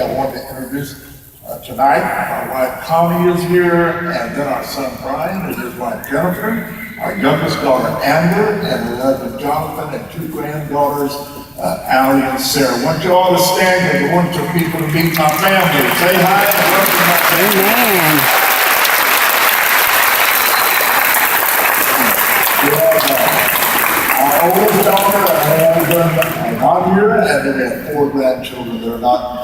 I want to introduce tonight, my wife Connie is here, and then our son Brian, and his wife Jennifer, our youngest daughter Amber, and her husband Jonathan, and two granddaughters, Allie and Sarah. I want you all to stand because I want your people to meet my family. Say hi and welcome my family. Amen. Our oldest daughter, not here, and then we have four grandchildren that are not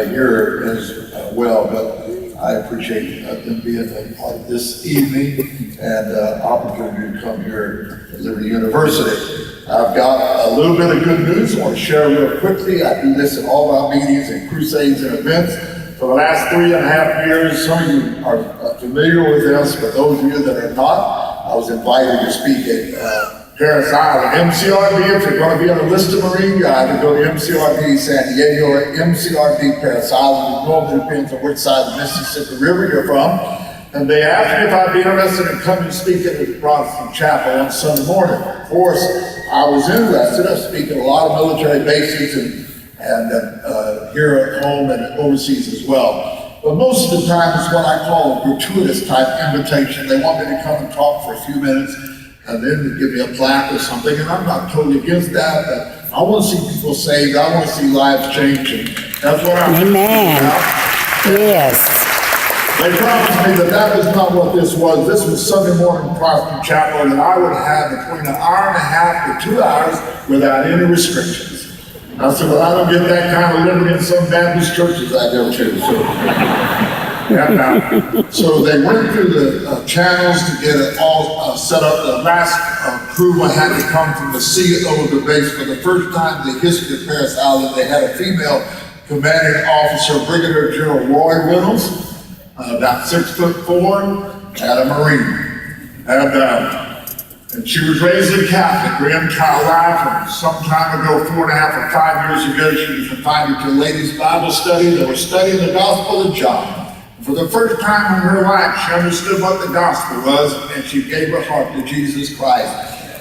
here as well, but I appreciate them being a part of this evening and opportunity to come here at Liberty University. I've got a little bit of good news I want to share real quickly. I do this in all of our meetings and crusades and events. For the last 3.5 years, some of you are familiar with this, but those of you that are not, I was invited to speak at Paris Island, MCRD. If you're going to be on the list of Marine, you either go to MCRD San Diego or MCRD Paris Island. It normally depends on which side of the Mississippi River you're from. And they asked me if I'd be interested in coming and speaking at the Protestant Chapel on Sunday morning. Of course, I was interested. I speak at a lot of military bases and here at home and overseas as well. But most of the time it's what I call a gratuitous type invitation. They want me to come and talk for a few minutes and then give me a plaque or something, and I'm not totally against that, but I want to see people saved, I want to see lives change, and that's what I'm Amen. Yes. They promised me that was not what this was. This was Sunday morning Protestant Chapel that I would have between 1.5 hours to 2 hours without any restrictions. I said, well, I don't get that kind of liberty in some Baptist churches I go to, so. So they went through the channels to get it all set up. The last approval had to come from the CEO of the base. For the first time in the history of Paris Island, they had a female commanding officer, Brigadier General Roy Reynolds, about 6'4", and a Marine. And she was raised in Catholic, Graham Carlisle, from some time ago, 4.5 or 5 years ago, she was invited to a ladies' Bible study. They were studying the Gospel of John. For the first time in her life, she understood what the gospel was, and she gave her heart to Jesus Christ.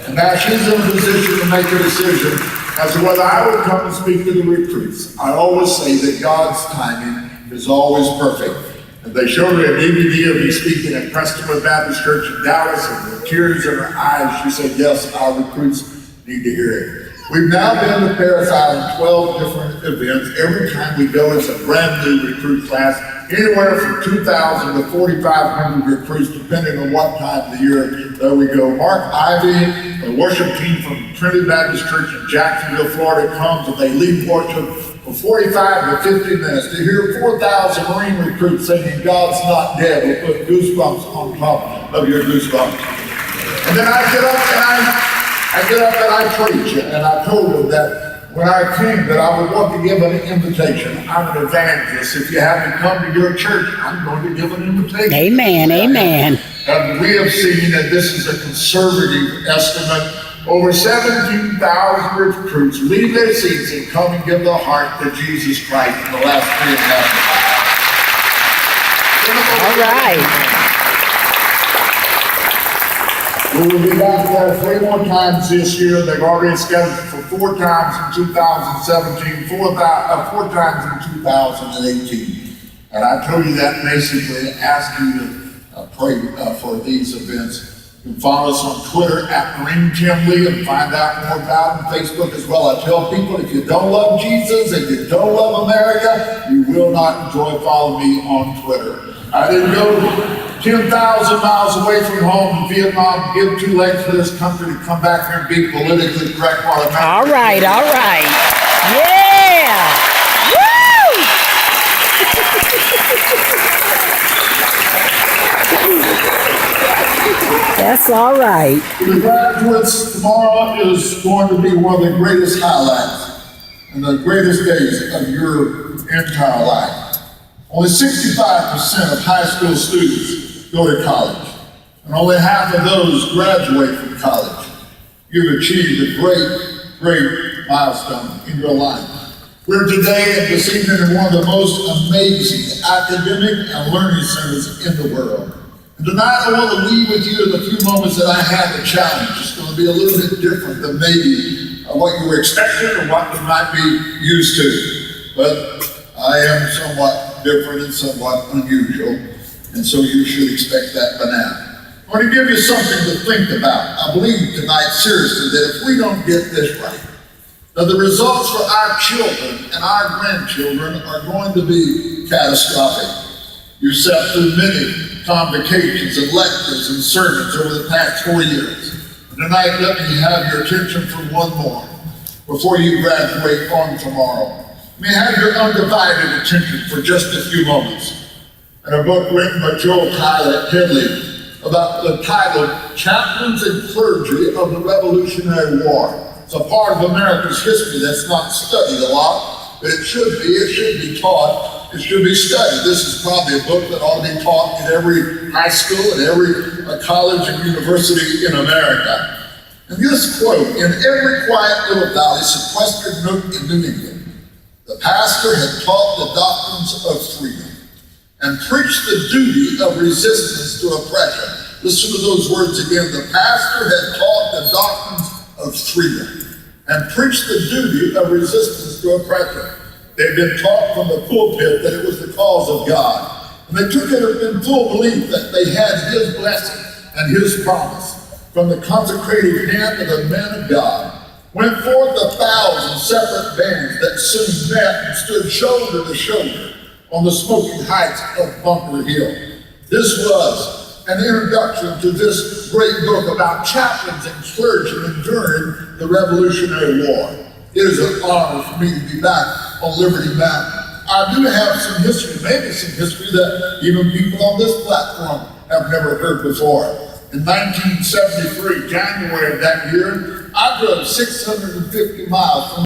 And now she's in a position to make a decision as to whether I would come and speak to the recruits. I always say that God's timing is always perfect. And they showed her a DVD of me speaking at Prestonwood Baptist Church in Dallas, and with tears in her eyes, she said, yes, our recruits need to hear it. We've now been to Paris Island 12 different events. Every time we go, it's a brand new recruit class. Anywhere from 2,000 to 4,500 recruits, depending on what time of the year. There we go. Mark Ivy, the worship team from Trinity Baptist Church in Jacksonville, Florida, comes and they lead worship for 45 to 50 minutes to hear 4,000 Marine recruits singing "God's Not Dead." Will put goosebumps on top of your goosebumps. And then I get up and I preach, and I told them that when I came, that I would want to give an invitation. I'm an evangelist. If you haven't come to your church, I'm going to give an invitation. Amen, amen. And we have seen that this is a conservative estimate. Over 17,000 recruits leave their seats and come and give their heart to Jesus Christ in the last 3.5 years. All right. We will be back there 3 more times this year. They've already scheduled for 4 times in 2017, 4 times in 2018. And I told you that basically to ask you to pray for these events. You can follow us on Twitter at Marine Tim Lee and find out more about it on Facebook as well. I tell people, if you don't love Jesus, if you don't love America, you will not enjoy following me on Twitter. I didn't go 10,000 miles away from home in Vietnam, give 2 legs for this country to come back here and be politically correct while America. All right, all right. Yeah! Woo! That's all right. The graduates, tomorrow is going to be one of the greatest highlights and the greatest days of your entire life. Only 65% of high school students go to college, and only half of those graduate from college. You've achieved a great, great milestone in your life. We're today and this evening in one of the most amazing academic and learning centers in the world. And tonight I want to leave with you in the few moments that I have a challenge. It's going to be a little bit different than maybe what you were expecting or what you might be used to. But I am somewhat different and somewhat unusual, and so you should expect that by now. I want to give you something to think about. I believe tonight, seriously, that if we don't get this right, now the results for our children and our grandchildren are going to be catastrophic. You sat through many convocations and lectures and sermons over the past 4 years. Tonight, let me have your attention for one more before you graduate on tomorrow. Let me have your undivided attention for just a few moments. In a book written by Joel Tyler Headley about the title, Chaplains and Clergy of the Revolutionary War. It's a part of America's history that's not studied a lot, but it should be taught, it should be studied. This is probably a book that ought to be taught in every high school and every college and university in America. And this quote, in every quiet little valley, sequestered nook in New England, the pastor had taught the doctrines of freedom and preached the duty of resistance to oppression. Listen to those words again. The pastor had taught the doctrines of freedom and preached the duty of resistance to oppression. They'd been taught from the pulpit that it was the cause of God. And they took it in full belief that they had His blessing and His promise. From the consecrated hand of the men of God went forth 1,000 separate bands that soon met and stood shoulder to shoulder on the smoking heights of Bunker Hill. This was an introduction to this great book about chaplains and clergymen during the Revolutionary War. It is an honor for me to be back on Liberty Mountain. I do have some history, maybe some history that even people on this platform have never heard before. In 1973, January of that year, I drove 650 miles from